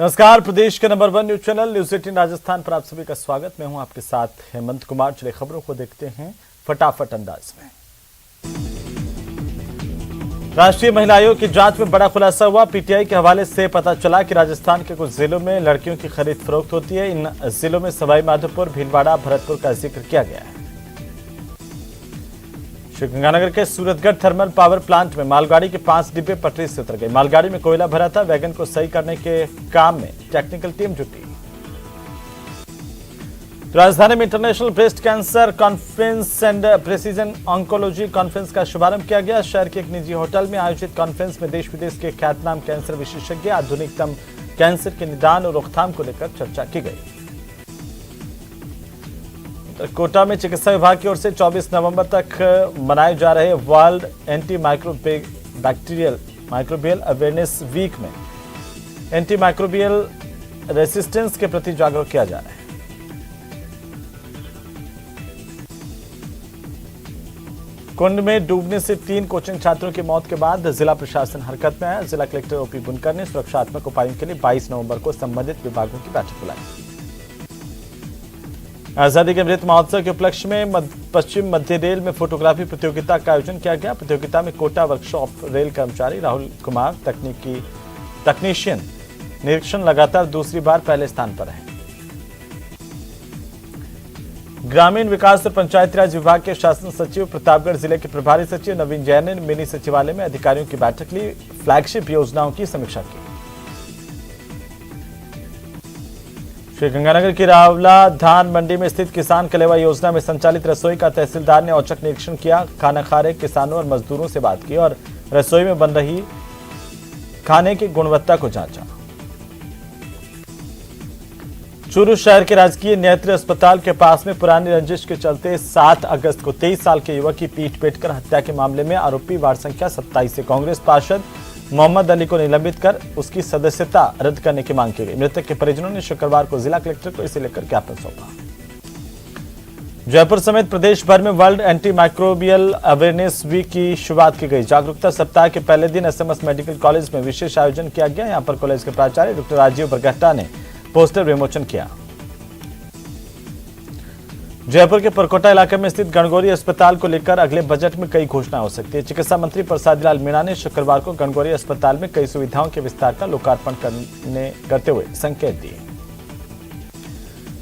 नमस्कार, प्रदेश के number 1 news channel news 18 Rajasthan पर आप सभी का स्वागत। मैं हूं आपके साथ हेमंत कुमार। चलिए खबरों को देखते हैं फटाफट अंदाज में। राष्ट्रीय महिला आयोग की जांच में बड़ा खुलासा हुआ। पीटीआई के हवाले से पता चला कि राजस्थान के कुछ जिलों में लड़कियों की खरीद फरोख्त होती है। इन जिलों में सवाई माधोपुर, भीलवाड़ा, भरतपुर का जिक्र किया गया है। श्रीगंगानगर के सूरतगढ़ थर्मल पावर प्लांट में मालगाड़ी के 5 डिब्बे पटरी से उतर गए। मालगाड़ी में कोयला भरा था। वैगन को सही करने के काम में टेक्निकल टीम जुटी। राजधानी में international breast cancer conference and precision oncology conference का शुभारंभ किया गया। शहर के एक निजी होटल में आयोजित कॉन्फ्रेंस में देश विदेश के ख्यातनाम कैंसर विशेषज्ञ आधुनिकतम कैंसर के निदान और रोकथाम को लेकर चर्चा की गई। कोटा में चिकित्सा विभाग की ओर से 24 नवंबर तक मनाए जा रहे world anti microbial awareness week में एंटी माइक्रोबियल रेसिस्टेंस के प्रति जागरूक किया जा रहा है। कुंड में डूबने से 3 कोचिंग छात्रों की मौत के बाद जिला प्रशासन हरकत में आया। जिला कलेक्टर ओपी बुनकर ने सुरक्षात्मक उपायों के लिए 22 नवंबर को संबंधित विभागों की बैठक बुलाई। आजादी के अमृत महोत्सव के उपलक्ष्य में पश्चिम मध्य रेल में फोटोग्राफी प्रतियोगिता का आयोजन किया गया। प्रतियोगिता में कोटा वर्कशॉप रेल कर्मचारी राहुल कुमार तकनीशियन निरीक्षण लगातार दूसरी बार पहले स्थान पर है। ग्रामीण विकास और पंचायती राज विभाग के शासन सचिव, प्रतापगढ़ जिले के प्रभारी सचिव नवीन जैन ने मिनी सचिवालय में अधिकारियों की बैठक ली। फ्लैगशिप योजनाओं की समीक्षा की। श्रीगंगानगर की रावला धान मंडी में स्थित किसान कलेवा योजना में संचालित रसोई का तहसीलदार ने औचक निरीक्षण किया। खाना खा रहे किसानों और मजदूरों से बात की और रसोई में बन रही खाने की गुणवत्ता को जांचा। चूरू शहर के राजकीय नेत्र अस्पताल के पास में पुरानी रंजिश के चलते 7 अगस्त को 23 साल के युवक की पीट पीटकर हत्या के मामले में आरोपी वार्ड संख्या 27 से कांग्रेस पार्षद मोहम्मद अली को निलंबित कर उसकी सदस्यता रद्द करने की मांग की गई। मृतक के परिजनों ने शुक्रवार को जिला कलेक्टर को इसे लेकर ज्ञापन सौंपा। जयपुर समेत प्रदेश भर में world anti microbial awareness week की शुरुआत की गई। जागरूकता सप्ताह के पहले दिन एसएमएस मेडिकल कॉलेज में विशेष आयोजन किया गया। यहां पर कॉलेज के प्राचार्य डॉक्टर राजीव बरगट्टा ने पोस्टर विमोचन किया। जयपुर के परकोटा इलाके में स्थित गणगौरी अस्पताल को लेकर अगले बजट में कई घोषणा हो सकती है। चिकित्सा मंत्री प्रसाद लाल मीणा ने शुक्रवार को गणगौरी अस्पताल में कई सुविधाओं के विस्तार का लोकार्पण करते हुए संकेत दिए।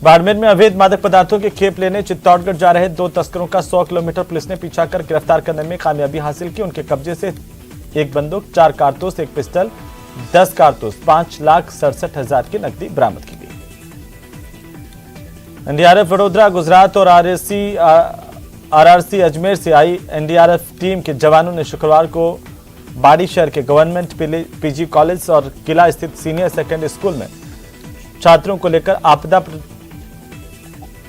बाड़मेर में अवैध मादक पदार्थों के खेप लेने चित्तौड़गढ़ जा रहे 2 तस्करों का 100 किलोमीटर पुलिस ने पीछा कर गिरफ्तार करने में कामयाबी हासिल की। उनके कब्जे से 1 बंदूक, 4 कारतूस, 1 पिस्टल, 10 कारतूस, 5,67,000 की नकदी बरामद की गई। एनडीआरएफ वडोदरा, गुजरात और आरआरसी अजमेर से आई एनडीआरएफ टीम के जवानों ने शुक्रवार को बाड़ी शहर के गवर्नमेंट पीजी कॉलेज और किला स्थित सीनियर सेकेंडरी स्कूल में छात्रों को लेकर आपदा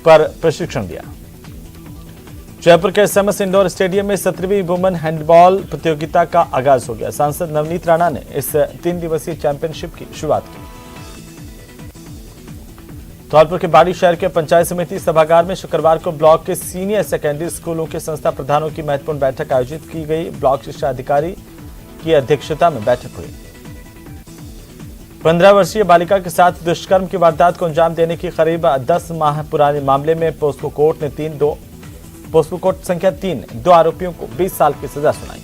पर प्रशिक्षण दिया। जयपुर के एसएमएस इंडोर स्टेडियम में 17वीं वुमेन हैंडबॉल प्रतियोगिता का आगाज हो गया। सांसद नवनीत राणा ने इस 3 दिवसीय चैंपियनशिप की शुरुआत की। धौलपुर के बाड़ी शहर के पंचायत समिति सभागार में शुक्रवार को ब्लॉक के सीनियर सेकेंडरी स्कूलों के संस्था प्रधानों की महत्वपूर्ण बैठक आयोजित की गई। ब्लॉक शिक्षा अधिकारी की अध्यक्षता में बैठक हुई। 15 वर्षीय बालिका के साथ दुष्कर्म की वारदात को अंजाम देने की करीब 10 माह पुराने मामले में पोस्को कोर्ट संख्या 3 2 आरोपियों को 20 साल की सजा सुनाई।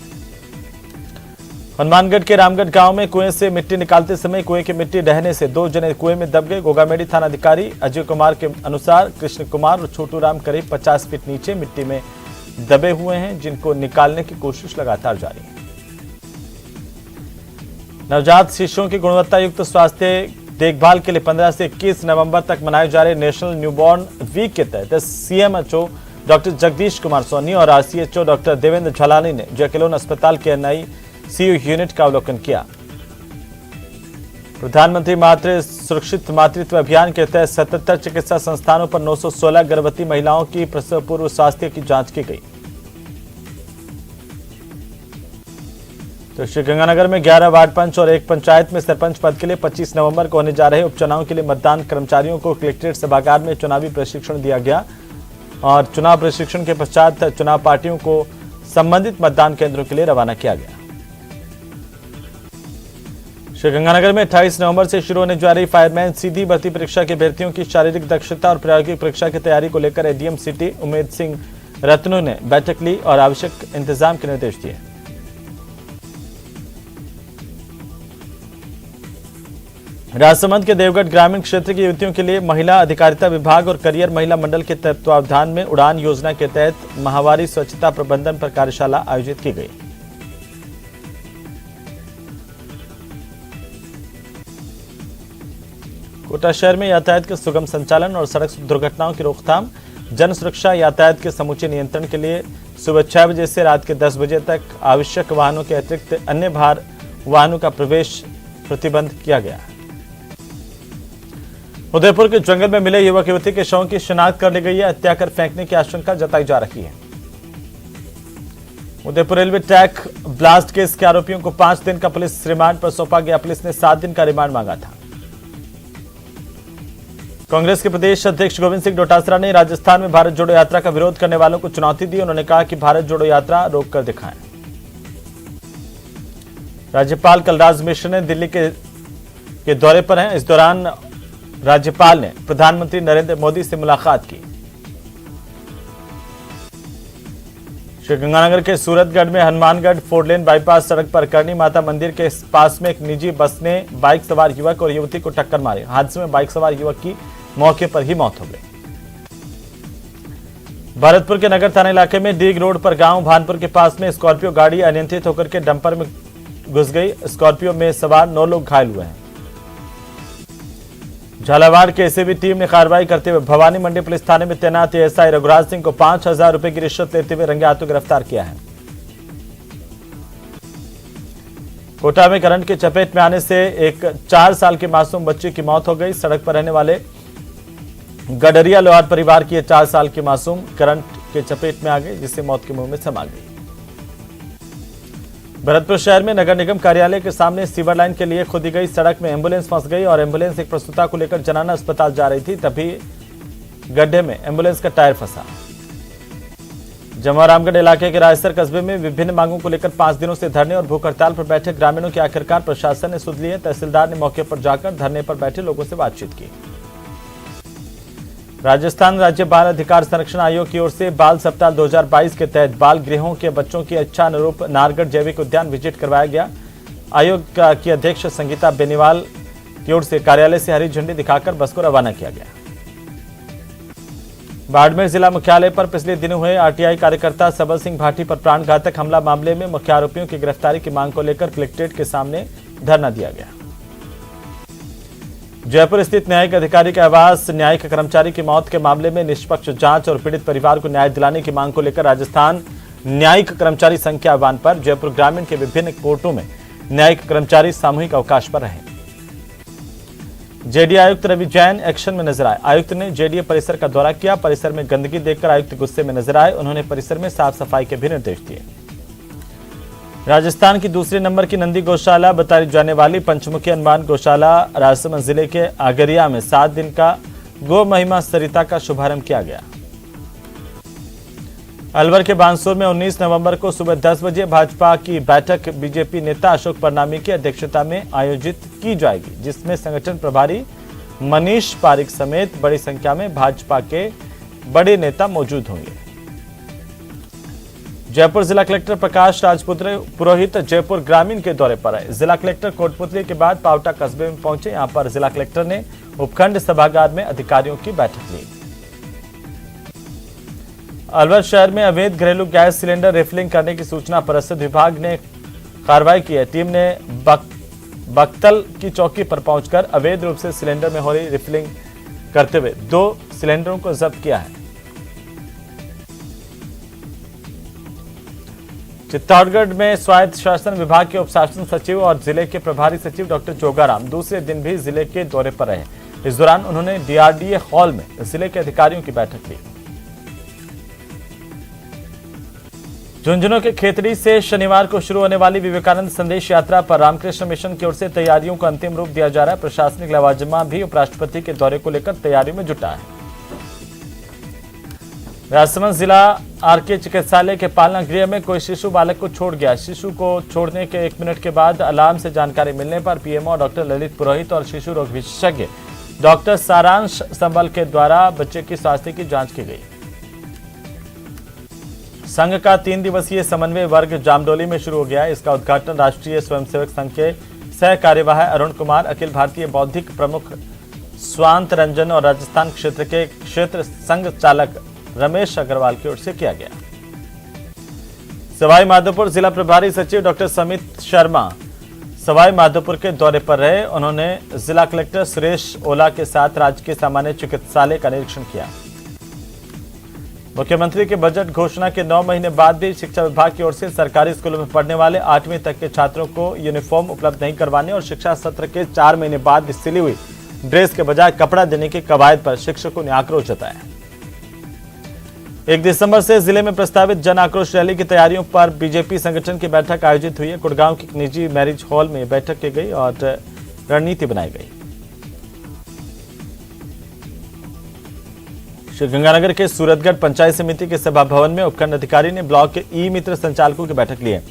हनुमानगढ़ के रामगढ़ गांव में कुएं से मिट्टी निकालते समय कुएं की मिट्टी ढहने से 2 जने कुएं में दब गए। गोगामेडी थाना अधिकारी अजय कुमार के अनुसार कृष्ण कुमार और छोटू राम करीब 50 फीट नीचे मिट्टी में दबे हुए हैं, जिनको निकालने की कोशिश लगातार जारी है। नवजात शिशुओं की गुणवत्ता युक्त स्वास्थ्य देखभाल के लिए 15 से 21 नवंबर तक मनाए जा रहे नेशनल न्यूबॉर्न वीक के तहत सीएमएचओ डॉक्टर जगदीश कुमार सोनी और आरसीएचओ डॉक्टर देवेंद्र झलानी ने जयकिलोन अस्पताल के एनआईसीयू यूनिट का अवलोकन किया। प्रधानमंत्री मातृ सुरक्षित मातृत्व अभियान के तहत 77 चिकित्सा संस्थानों पर 916 गर्भवती महिलाओं की प्रसव पूर्व स्वास्थ्य की जांच की गई। तो श्रीगंगानगर में 11 वार्ड पंच और 1 पंचायत में सरपंच पद के लिए 25 नवंबर को होने जा रहे उपचुनाव के लिए मतदान कर्मचारियों को कलेक्ट्रेट सभागार में चुनावी प्रशिक्षण दिया गया और चुनाव प्रशिक्षण के पश्चात चुनाव पार्टियों को संबंधित मतदान केंद्रों के लिए रवाना किया गया। श्रीगंगानगर में 28 नवंबर से शुरू होने जा रही फायरमैन सीधी भर्ती परीक्षा के अभ्यर्थियों की शारीरिक दक्षता और प्रायोगिक परीक्षा की तैयारी को लेकर एडीएम सिटी उमेद सिंह रत्नू ने बैठक ली और आवश्यक इंतजाम के निर्देश दिए। राजसमंद के देवगढ़ ग्रामीण क्षेत्र की युवतियों के लिए महिला अधिकारिता विभाग और करियर महिला मंडल के तत्वावधान में उड़ान योजना के तहत माहवारी स्वच्छता प्रबंधन पर कार्यशाला आयोजित की गई। कोटा शहर में यातायात के सुगम संचालन और सड़क दुर्घटनाओं की रोकथाम, जन सुरक्षा, यातायात के समूचे नियंत्रण के लिए सुबह 6 बजे से रात के 10 बजे तक आवश्यक वाहनों के अतिरिक्त अन्य भार वाहनों का प्रवेश प्रतिबंध किया गया। उदयपुर के जंगल में मिले युवक युवती के शवों की शिनाख्त कर ली गई है। हत्या कर फेंकने की आशंका जताई जा रही है। Udaipur railway track blast case के आरोपियों को 5 दिन का पुलिस रिमांड पर सौंपा गया। पुलिस ने 7 दिन का रिमांड मांगा था। कांग्रेस के प्रदेश अध्यक्ष गोविंद सिंह डोटासरा ने राजस्थान में भारत जोड़ो यात्रा का विरोध करने वालों को चुनौती दी। उन्होंने कहा कि भारत जोड़ो यात्रा रोककर दिखाएं। राज्यपाल कलराज मिश्र ने दिल्ली के दौरे पर हैं। इस दौरान राज्यपाल ने प्रधानमंत्री नरेंद्र मोदी से मुलाकात की। श्रीगंगानगर के सूरतगढ़ में हनुमानगढ़ 4 लेन बाईपास सड़क पर करणी माता मंदिर के पास में एक निजी बस ने बाइक सवार युवक और युवती को टक्कर मारी। हादसे में बाइक सवार युवक की मौके पर ही मौत हो गई। भरतपुर के नगर थाना इलाके में डीग रोड पर गांव भानपुर के पास में स्कॉर्पियो गाड़ी अनियंत्रित होकर के डंपर में घुस गई। स्कॉर्पियो में सवार 9 लोग घायल हुए हैं। झालावाड़ के एसीबी टीम ने कार्रवाई करते हुए भवानी मंडी पुलिस थाने में तैनात एएसआई रघुराज सिंह को 5,000 रुपए की रिश्वत लेते हुए रंगे हाथों गिरफ्तार किया है। कोटा में करंट की चपेट में आने से एक 4 साल के मासूम बच्चे की मौत हो गई। सड़क पर रहने वाले गडरिया लोहार परिवार की 4 साल की मासूम करंट के चपेट में आ गई, जिससे मौत के मुंह में समा गई। भरतपुर शहर में नगर निगम कार्यालय के सामने सीवर लाइन के लिए खोदी गई सड़क में एम्बुलेंस फंस गई और एम्बुलेंस एक प्रसूता को लेकर जनाना अस्पताल जा रही थी, तभी गड्ढे में एम्बुलेंस का टायर फंसा। जमारामगढ़ इलाके के रायसर कस्बे में विभिन्न मांगों को लेकर 5 दिनों से धरने और भूख हड़ताल पर बैठे ग्रामीणों की आखिरकार प्रशासन ने सुध ली है। तहसीलदार ने मौके पर जाकर धरने पर बैठे लोगों से बातचीत की। राजस्थान राज्य बाल अधिकार संरक्षण आयोग की ओर से बाल सप्ताह 2022 के तहत बाल गृहों के बच्चों की इच्छा अनुरूप नारगढ़ जैविक उद्यान विजिट करवाया गया। आयोग की अध्यक्ष संगीता बेनीवाल की ओर से कार्यालय से हरी झंडी दिखाकर बस को रवाना किया गया। बाड़मेर जिला मुख्यालय पर पिछले दिनों हुए आरटीआई कार्यकर्ता सबल सिंह भाटी पर प्राणघातक हमला मामले में मुख्य आरोपियों की गिरफ्तारी की मांग को लेकर कलेक्ट्रेट के सामने धरना दिया गया। जयपुर स्थित न्यायिक अधिकारी के आवास न्यायिक कर्मचारी की मौत के मामले में निष्पक्ष जांच और पीड़ित परिवार को न्याय दिलाने की मांग को लेकर राजस्थान न्यायिक कर्मचारी संघ के आह्वान पर जयपुर ग्रामीण के विभिन्न कोर्टों में न्यायिक कर्मचारी सामूहिक अवकाश पर रहे। जेडीए आयुक्त रवि जैन एक्शन में नजर आए। आयुक्त ने जेडीए परिसर का दौरा किया। परिसर में गंदगी देखकर आयुक्त गुस्से में नजर आए। उन्होंने परिसर में साफ सफाई के भी निर्देश दिए। राजस्थान की दूसरे नंबर की नंदी गौशाला बताई जाने वाली पंचमुखी हनुमान गौशाला राजसमंद जिले के आगरिया में 7 दिन का गो महिमा सरिता का शुभारंभ किया गया। अलवर के बांसुर में 19 नवंबर को सुबह 10 बजे भाजपा की बैठक बीजेपी नेता अशोक परनामी की अध्यक्षता में आयोजित की जाएगी, जिसमें संगठन प्रभारी मनीष पारिक समेत बड़ी संख्या में भाजपा के बड़े नेता मौजूद होंगे। जयपुर जिला कलेक्टर प्रकाश राजपूत पुरोहित जयपुर ग्रामीण के दौरे पर आए। जिला कलेक्टर कोटपुतली के बाद पावटा कस्बे में पहुंचे। यहां पर जिला कलेक्टर ने उपखंड सभागार में अधिकारियों की बैठक ली। अलवर शहर में अवैध घरेलू गैस सिलेंडर रिफिलिंग करने की सूचना पर रसद विभाग ने कार्रवाई की है। टीम ने बख्तल की चौकी पर पहुंचकर अवैध रूप से सिलेंडर में हो रही रिफिलिंग करते हुए 2 सिलेंडरों को जब्त किया है। चित्तौड़गढ़ में स्वायत्त शासन विभाग के उपशासन सचिव और जिले के प्रभारी सचिव डॉक्टर जोगाराम दूसरे दिन भी जिले के दौरे पर रहे। इस दौरान उन्होंने डीआरडीए हॉल में जिले के अधिकारियों की बैठक ली। झुंझुनू के खेतड़ी से शनिवार को शुरू होने वाली विवेकानंद संदेश यात्रा पर रामकृष्ण मिशन की ओर से तैयारियों को अंतिम रूप दिया जा रहा है। प्रशासनिक लवाजमा भी उपराष्ट्रपति के दौरे को लेकर तैयारियों में जुटा है। राजसमंद जिला आरके चिकित्सालय के पालना गृह में कोई शिशु बालक को छोड़ गया। शिशु को छोड़ने के 1 मिनट के बाद अलार्म से जानकारी मिलने पर पीएमओ डॉक्टर ललित पुरोहित और शिशु रोग विशेषज्ञ डॉक्टर सारांश संबल के द्वारा बच्चे की स्वास्थ्य की जांच की गई। संघ का 3 दिवसीय समन्वय वर्ग जामडोली में शुरू हो गया है। इसका उद्घाटन राष्ट्रीय स्वयंसेवक संघ के सह कार्यवाह अरुण कुमार, अखिल भारतीय बौद्धिक प्रमुख स्वांत रंजन और राजस्थान क्षेत्र के क्षेत्र संघ चालक रमेश अग्रवाल की ओर से किया गया। सवाई माधोपुर जिला प्रभारी सचिव डॉक्टर समित शर्मा सवाई माधोपुर के दौरे पर रहे। उन्होंने जिला कलेक्टर सुरेश ओला के साथ राजकीय सामान्य चिकित्सालय का निरीक्षण किया। मुख्यमंत्री के बजट घोषणा के 9 महीने बाद भी शिक्षा विभाग की ओर से सरकारी स्कूलों में पढ़ने वाले 8वीं तक के छात्रों को यूनिफॉर्म उपलब्ध नहीं करवाने और शिक्षा सत्र के 4 महीने बाद सिली हुई ड्रेस के बजाय कपड़ा देने की कवायद पर शिक्षकों ने आक्रोश जताया। 1 दिसंबर से जिले में प्रस्तावित जन आक्रोश रैली की तैयारियों पर बीजेपी संगठन की बैठक आयोजित हुई है। गुड़गांव के एक निजी मैरिज हॉल में बैठक की गई और रणनीति बनाई गई। श्रीगंगानगर के सूरतगढ़ पंचायत समिति के सभा भवन में उपखंड अधिकारी ने ब्लॉक के ई मित्र संचालकों की बैठक ली है,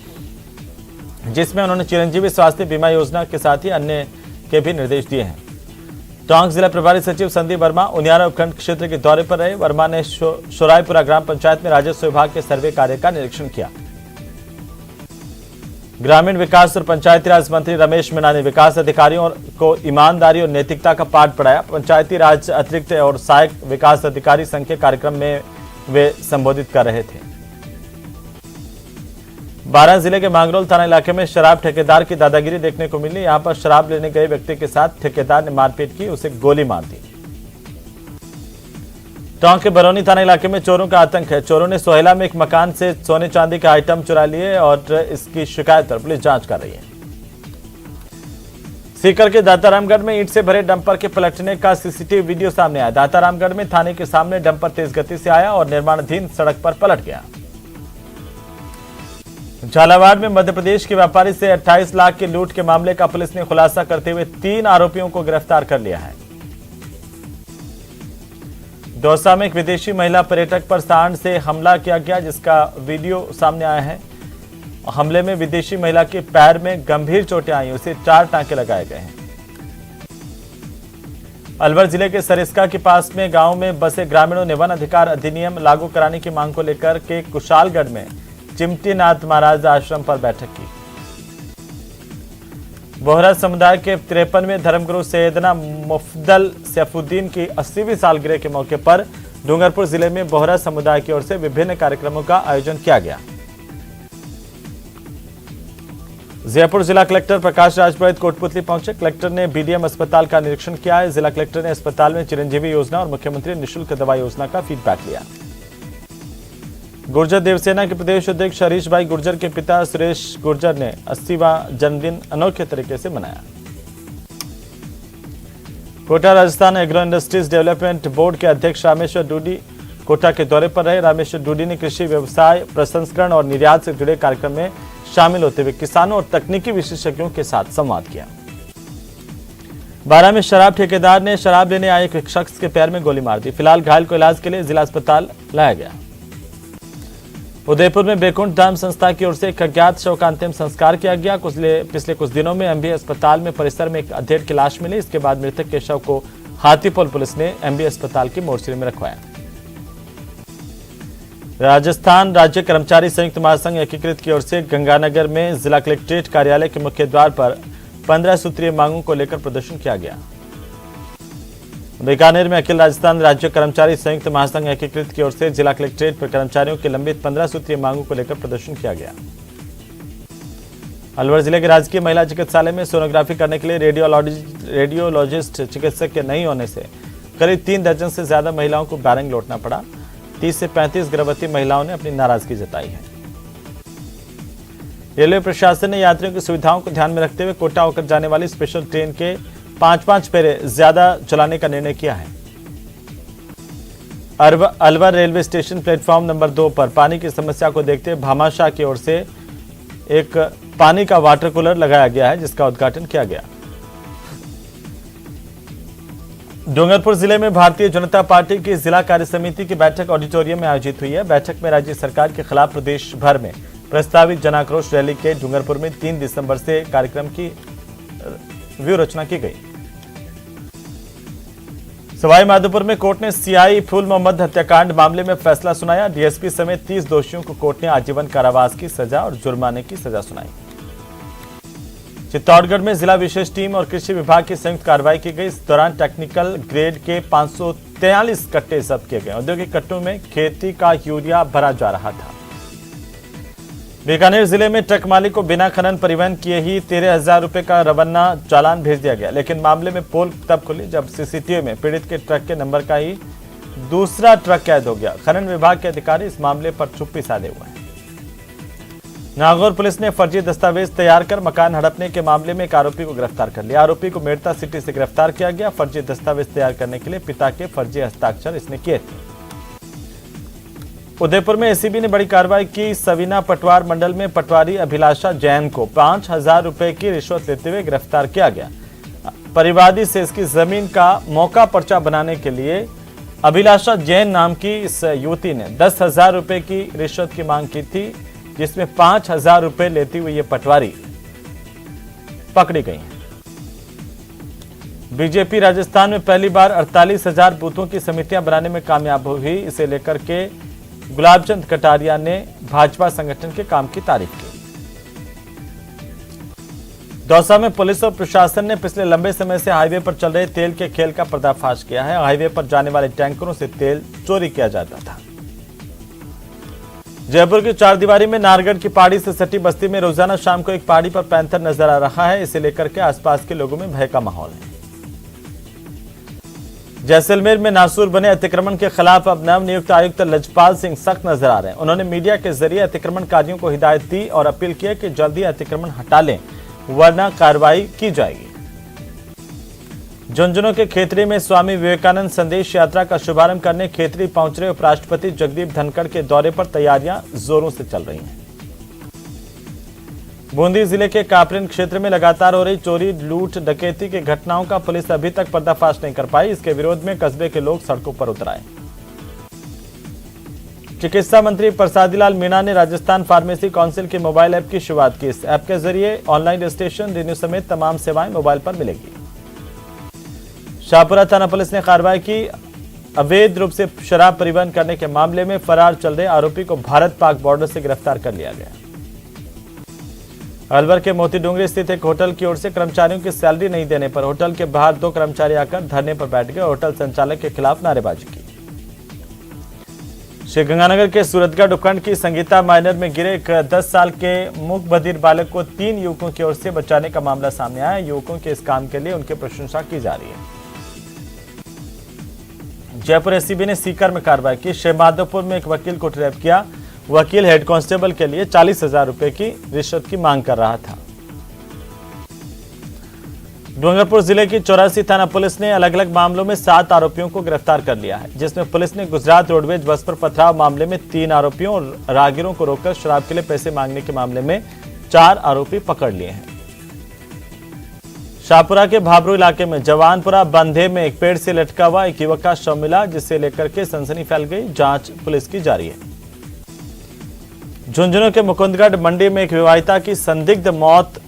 जिसमें उन्होंने चिरंजीवी स्वास्थ्य बीमा योजना के साथ ही अन्य के भी निर्देश दिए हैं। टोंक जिला प्रभारी सचिव संदीप वर्मा उनियारा उपखंड क्षेत्र के दौरे पर रहे। वर्मा ने शोरायपुरा ग्राम पंचायत में राजस्व विभाग के सर्वे कार्य का निरीक्षण किया। ग्रामीण विकास और पंचायती राज मंत्री रमेश मीणा ने विकास अधिकारियों को ईमानदारी और नैतिकता का पाठ पढ़ाया। पंचायती राज अतिरिक्त और सहायक विकास अधिकारी संघ के कार्यक्रम में वे संबोधित कर रहे थे। बारां जिले के मांगरोल थाना इलाके में शराब ठेकेदार की दादागिरी देखने को मिली। यहां पर शराब लेने गए व्यक्ति के साथ ठेकेदार ने मारपीट की, उसे गोली मार दी। टोंक के बरौनी थाना इलाके में चोरों का आतंक है। चोरों ने सोहेला में एक मकान से सोने चांदी के आइटम चुरा लिए और इसकी शिकायत पर पुलिस जांच कर रही है। सीकर के दातारामगढ़ में ईंट से भरे डंपर के पलटने का सीसीटीवी वीडियो सामने आया। दातारामगढ़ में थाने के सामने डंपर तेज गति से आया और निर्माणाधीन सड़क पर पलट गया। झालावाड़ में मध्य प्रदेश के व्यापारी से 28 लाख की लूट के मामले का पुलिस ने खुलासा करते हुए 3 आरोपियों को गिरफ्तार कर लिया है। दौसा में एक विदेशी महिला पर्यटक पर सांड से हमला किया गया, जिसका वीडियो सामने आया है। हमले में विदेशी महिला के पैर में गंभीर चोटें आई, उसे 4 टांके लगाए गए हैं। अलवर जिले के सरिस्का के पास में गांव में बसे ग्रामीणों ने वन अधिकार अधिनियम लागू कराने की मांग को लेकर के कुशालगढ़ में चिमटीनाथ महाराज आश्रम पर बैठक की। बोहरा समुदाय के 53वें धर्मगुरु सैयदना मुफद्दल सैफुद्दीन की 80वीं सालगिरह के मौके पर डूंगरपुर जिले में बोहरा समुदाय की ओर से विभिन्न कार्यक्रमों का आयोजन किया गया। जयपुर जिला कलेक्टर प्रकाश राज पुरोहित कोटपुतली पहुंचे। कलेक्टर ने बीडीएम अस्पताल का निरीक्षण किया है। जिला कलेक्टर ने अस्पताल में चिरंजीवी योजना और मुख्यमंत्री निःशुल्क दवा योजना का फीडबैक लिया। गुर्जर देवसेना के प्रदेश अध्यक्ष हरीश भाई गुर्जर के पिता सुरेश गुर्जर ने 80वां जन्मदिन अनोखे तरीके से मनाया। Kota Rajasthan agro industries development board के अध्यक्ष रामेश्वर डूडी कोटा के दौरे पर रहे। रामेश्वर डूडी ने कृषि व्यवसाय प्रसंस्करण और निर्यात से जुड़े कार्यक्रम में शामिल होते हुए किसानों और तकनीकी विशेषज्ञों के साथ संवाद किया। बारां में शराब ठेकेदार ने शराब लेने आए एक शख्स के पैर में गोली मार दी। फिलहाल घायल को इलाज के लिए जिला अस्पताल लाया गया। उदयपुर में बैकुंठ धाम संस्था की ओर से एक अज्ञात शव का अंतिम संस्कार किया गया। पिछले कुछ दिनों में एमबी अस्पताल में परिसर में एक अधेड़ की लाश मिली। इसके बाद मृतक के शव को हाथीपोल पुलिस ने एमबी अस्पताल की मोर्चरी में रखवाया। राजस्थान राज्य कर्मचारी संयुक्त महासंघ एकीकृत की ओर से गंगानगर में जिला कलेक्ट्रेट कार्यालय के मुख्य द्वार पर 15 सूत्रीय मांगों को लेकर प्रदर्शन किया गया। बीकानेर में अखिल राजस्थान राज्य कर्मचारी संयुक्त महासंघ एकीकृत की ओर से जिला कलेक्ट्रेट पर कर्मचारियों की लंबित 15 सूत्रीय मांगों को लेकर प्रदर्शन किया गया। अलवर जिले के राजकीय महिला चिकित्सालय में सोनोग्राफी करने के लिए रेडियोलॉजिस्ट चिकित्सक के नहीं होने से करीब 3 दर्जन से ज्यादा महिलाओं को बैरंग लौटना पड़ा। 30 से 35 गर्भवती महिलाओं ने अपनी नाराजगी जताई है। रेलवे प्रशासन ने यात्रियों की सुविधाओं को ध्यान में रखते हुए कोटा होकर जाने वाली स्पेशल ट्रेन के 5-5 फेरे ज्यादा चलाने का निर्णय किया है। Alwar railway station platform number 2 पर पानी की समस्या को देखते हुए भामाशाह की ओर से एक पानी का वाटर कूलर लगाया गया है, जिसका उद्घाटन किया गया। डूंगरपुर जिले में भारतीय जनता पार्टी की जिला कार्य समिति की बैठक ऑडिटोरियम में आयोजित हुई है। बैठक में राज्य सरकार के खिलाफ प्रदेश भर में प्रस्तावित जनाक्रोश रैली के डूंगरपुर में 3 दिसंबर से कार्यक्रम की व्यूह रचना की गई। सवाई माधोपुर में कोर्ट ने सीआई फूल मोहम्मद हत्याकांड मामले में फैसला सुनाया। डीएसपी समेत 30 दोषियों को कोर्ट ने आजीवन कारावास की सजा और जुर्माने की सजा सुनाई। चित्तौड़गढ़ में जिला विशेष टीम और कृषि विभाग की संयुक्त कार्रवाई की गई। इस दौरान टेक्निकल ग्रेड के 543 कट्टे जब्त किए गए। औद्योगिक कट्टों में खेती का यूरिया भरा जा रहा था। बीकानेर जिले में ट्रक मालिक को बिना खनन परिवहन किए ही 13,000 रुपए का रवाना चालान भेज दिया गया, लेकिन मामले में पोल तब खुली जब सीसीटीवी में पीड़ित के ट्रक के नंबर का ही दूसरा ट्रक कैद हो गया। खनन विभाग के अधिकारी इस मामले पर चुप्पी साधे हुए हैं। नागौर पुलिस ने फर्जी दस्तावेज तैयार कर मकान हड़पने के मामले में एक आरोपी को गिरफ्तार कर लिया। आरोपी को मेड़ता सिटी से गिरफ्तार किया गया। फर्जी दस्तावेज तैयार करने के लिए पिता के फर्जी हस्ताक्षर इसने किए थे। उदयपुर में एसीबी ने बड़ी कार्रवाई की। सवीना पटवार मंडल में पटवारी अभिलाषा जैन को 5,000 रुपए की रिश्वत लेते हुए गिरफ्तार किया गया। परिवादी से इसकी जमीन का मौका पर्चा बनाने के लिए अभिलाषा जैन नाम की इस युवती ने 10,000 रुपए की रिश्वत की मांग की थी, जिसमें 5,000 रुपए लेती हुई ये पटवारी पकड़ी गई है। बीजेपी राजस्थान में पहली बार 48,000 बूथों की समितियां बनाने में कामयाब हुई। इसे लेकर के गुलाबचंद कटारिया ने भाजपा संगठन के काम की तारीफ की। दौसा में पुलिस और प्रशासन ने पिछले लंबे समय से हाईवे पर चल रहे तेल के खेल का पर्दाफाश किया है। हाईवे पर जाने वाले टैंकरों से तेल चोरी किया जाता था। जयपुर की चारदीवारी में नारगढ़ की पहाड़ी से सटी बस्ती में रोजाना शाम को एक पहाड़ी पर पैंथर नजर आ रहा है। इसे लेकर के आसपास के लोगों में भय का माहौल है। जैसलमेर में नासूर बने अतिक्रमण के खिलाफ अब नवनियुक्त आयुक्त लजपाल सिंह सख्त नजर आ रहे हैं। उन्होंने मीडिया के जरिए अतिक्रमणकारियों को हिदायत दी और अपील की कि जल्दी अतिक्रमण हटा लें, वरना कार्रवाई की जाएगी। झुंझुनू के खेतरी में स्वामी विवेकानंद संदेश यात्रा का शुभारंभ करने खेतरी पहुंच रहे उपराष्ट्रपति जगदीप धनखड़ के दौरे पर तैयारियां जोरों से चल रही हैं। बूंदी जिले के कापरेन क्षेत्र में लगातार हो रही चोरी, लूट, डकैती की घटनाओं का पुलिस अभी तक पर्दाफाश नहीं कर पाई। इसके विरोध में कस्बे के लोग सड़कों पर उतर आए। चिकित्सा मंत्री प्रसादीलाल मीणा ने राजस्थान फार्मेसी काउंसिल के मोबाइल ऐप की शुरुआत की। इस ऐप के जरिए ऑनलाइन रजिस्ट्रेशन, रिन्यू समेत तमाम सेवाएं मोबाइल पर मिलेगी। शाहपुरा थाना पुलिस ने कार्रवाई की। अवैध रूप से शराब परिवहन करने के मामले में फरार चल रहे आरोपी को भारत पाक बॉर्डर से गिरफ्तार कर लिया गया। अलवर के मोती डूंगरी स्थित एक होटल की ओर से कर्मचारियों की सैलरी नहीं देने पर होटल के बाहर 2 कर्मचारी आकर धरने पर बैठ गए। होटल संचालक के खिलाफ नारेबाजी की। श्रीगंगानगर के सूरतगढ़ उपखंड की संगीता माइनर में गिरे एक 10 साल के मूक बधिर बालक को 3 युवकों की ओर से बचाने का मामला सामने आया। युवकों के इस काम के लिए उनकी प्रशंसा की जा रही है। जयपुर एसीबी ने सीकर में कार्रवाई की। श्रीमाधोपुर में एक वकील को ट्रैप किया। वकील हेड कांस्टेबल के लिए 40,000 रुपए की रिश्वत की मांग कर रहा था। डूंगरपुर जिले की 84 थाना पुलिस ने अलग अलग मामलों में 7 आरोपियों को गिरफ्तार कर लिया है, जिसमें पुलिस ने गुजरात रोडवेज बस पर पथराव मामले में 3 आरोपियों और राहगीरों को रोककर शराब के लिए पैसे मांगने के मामले में 4 आरोपी पकड़ लिए हैं। शाहपुरा के भाबरू इलाके में जवानपुरा बंधे में एक पेड़ से लटका हुआ एक युवक का शव मिला, जिससे लेकर के सनसनी फैल गई। जांच पुलिस की जारी है। झुंझुनू के मुकुंदगढ़ मंडी में एक विवाहिता की संदिग्ध मौत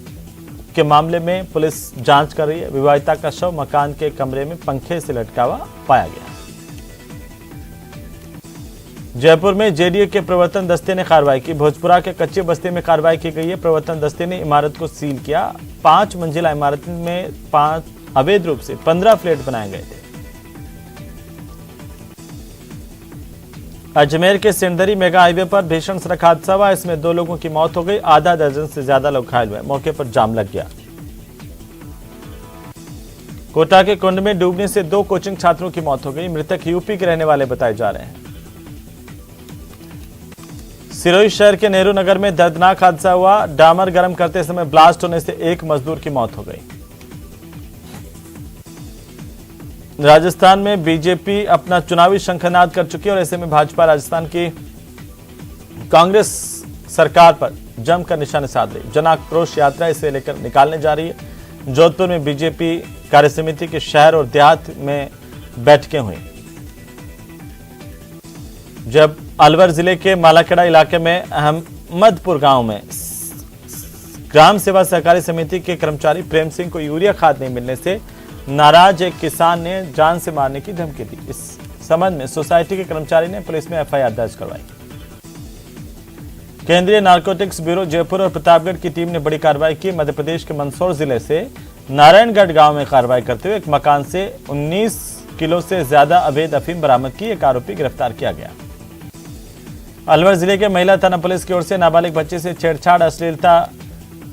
के मामले में पुलिस जांच कर रही है। विवाहिता का शव मकान के कमरे में पंखे से लटका हुआ पाया गया। जयपुर में जेडीए के प्रवर्तन दस्ते ने कार्रवाई की। भोजपुरा के कच्ची बस्ती में कार्रवाई की गई है। प्रवर्तन दस्ते ने इमारत को सील किया। 5 मंजिला इमारत में 5 अवैध रूप से 15 फ्लैट बनाए गए थे। अजमेर के सिंदरी मेगा हाईवे पर भीषण सड़क हादसा हुआ। इसमें 2 लोगों की मौत हो गई। आधा दर्जन से ज्यादा लोग घायल हुए। मौके पर जाम लग गया। कोटा के कुंड में डूबने से 2 कोचिंग छात्रों की मौत हो गई। मृतक यूपी के रहने वाले बताए जा रहे हैं। सिरोही शहर के नेहरू नगर में दर्दनाक हादसा हुआ। डामर गर्म करते समय ब्लास्ट होने से 1 मजदूर की मौत हो गई। राजस्थान में बीजेपी अपना चुनावी शंखनाद कर चुकी है और ऐसे में भाजपा राजस्थान की कांग्रेस सरकार पर जमकर निशाने साध रही। जन आक्रोश यात्रा इसे लेकर निकालने जा रही है। जोधपुर में बीजेपी कार्यसमिति के शहर और देहात में बैठकें हुई। जब अलवर जिले के मालाखेड़ा इलाके में अहमदपुर गांव में ग्राम सेवा सहकारी समिति के कर्मचारी प्रेम सिंह को यूरिया खाद नहीं मिलने से नाराज एक किसान ने जान से मारने की धमकी दी। इस संबंध में सोसाइटी के कर्मचारी ने पुलिस में एफआईआर दर्ज करवाई। केंद्रीय नारकोटिक्स ब्यूरो जयपुर और प्रतापगढ़ की टीम ने बड़ी कार्रवाई की। मध्य प्रदेश के मंदसौर जिले से नारायणगढ़ गांव में कार्रवाई करते हुए एक मकान से 19 किलो से ज्यादा अवैध अफीम बरामद की। एक आरोपी गिरफ्तार किया गया। अलवर जिले के महिला थाना पुलिस की ओर से नाबालिग बच्चे से छेड़छाड़ अश्लीलता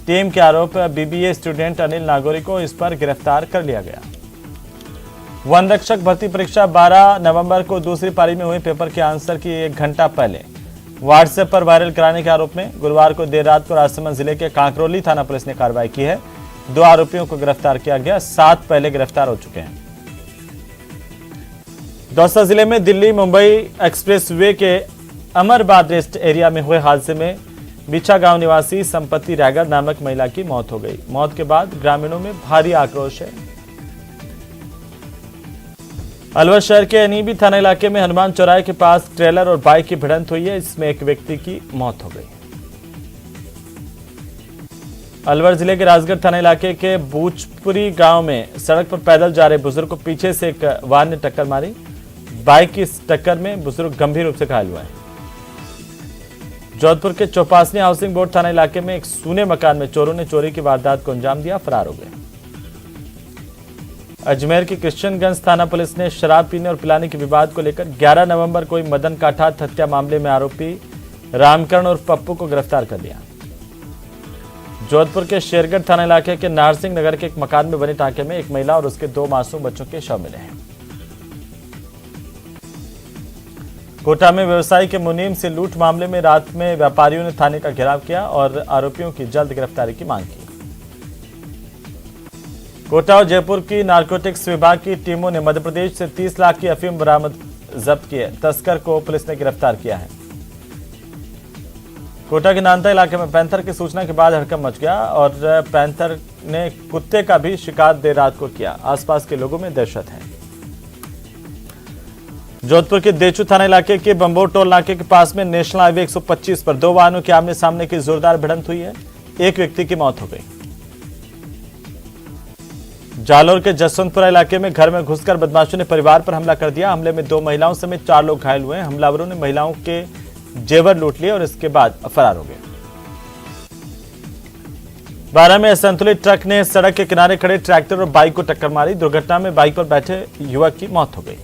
टीम के आरोप बीबीए स्टूडेंट अनिल नागौरी को इस पर गिरफ्तार कर लिया गया। वन रक्षक भर्ती परीक्षा 12 नवंबर को दूसरी पारी में हुए पेपर के आंसर की 1 घंटा पहले व्हाट्सएप पर वायरल कराने के आरोप में गुरुवार को देर रात को राजसमंद जिले के कांकरोली थाना पुलिस ने कार्रवाई की है। 2 आरोपियों को गिरफ्तार किया गया। 7 पहले गिरफ्तार हो चुके हैं। दौसा जिले में दिल्ली मुंबई एक्सप्रेस वे के अमरबाद रेस्ट एरिया में हुए हादसे में बिछा गांव निवासी संपत्ति रैगर नामक महिला की मौत हो गई। मौत के बाद ग्रामीणों में भारी आक्रोश है। अलवर शहर के अनीबी थाना इलाके में हनुमान चौराहे के पास ट्रेलर और बाइक की भिड़ंत हुई है। इसमें एक व्यक्ति की मौत हो गई। अलवर जिले के राजगढ़ थाना इलाके के बूचपुरी गांव में सड़क पर पैदल जा रहे बुजुर्ग को पीछे से एक वाहन ने टक्कर मारी। बाइक की इस टक्कर में बुजुर्ग गंभीर रूप से घायल हुआ है। जोधपुर के चौपासनी हाउसिंग बोर्ड थाना इलाके में एक सूने मकान में चोरों ने चोरी की वारदात को अंजाम दिया, फरार हो गए। अजमेर की कृष्णगंज थाना पुलिस ने शराब पीने और पिलाने के विवाद को लेकर 11 नवंबर को मदन काठात हत्या मामले में आरोपी रामकरण और पप्पू को गिरफ्तार कर लिया। जोधपुर के शेरगढ़ थाना इलाके के नारसिंह नगर के एक मकान में बने टांके में एक महिला और उसके 2 मासूम बच्चों के शव मिले हैं। कोटा में व्यवसायी के मुनीम से लूट मामले में रात में व्यापारियों ने थाने का घेराव किया और आरोपियों की जल्द गिरफ्तारी की मांग की। कोटा और जयपुर की नारकोटिक्स विभाग की टीमों ने मध्य प्रदेश से 30 लाख की अफीम बरामद जब्त की है। तस्कर को पुलिस ने गिरफ्तार किया है। कोटा के नांदा इलाके में पैंथर की सूचना के बाद हड़कंप मच गया और पैंथर ने कुत्ते का भी शिकार देर रात को किया। आसपास के लोगों में दहशत है। जोधपुर के देचू थाना इलाके के बंबोर टोल नाके के पास में नेशनल हाईवे 125 पर 2 वाहनों के आमने सामने की जोरदार भिड़ंत हुई है। एक व्यक्ति की मौत हो गई। जालोर के जसवंतपुरा इलाके में घर में घुसकर बदमाशों ने परिवार पर हमला कर दिया। हमले में 2 महिलाओं समेत 4 लोग घायल हुए हैं। हमलावरों ने महिलाओं के जेवर लूट लिए और इसके बाद फरार हो गए। बारां में असंतुलित ट्रक ने सड़क के किनारे खड़े ट्रैक्टर और बाइक को टक्कर मारी। दुर्घटना में बाइक पर बैठे युवक की मौत हो गई।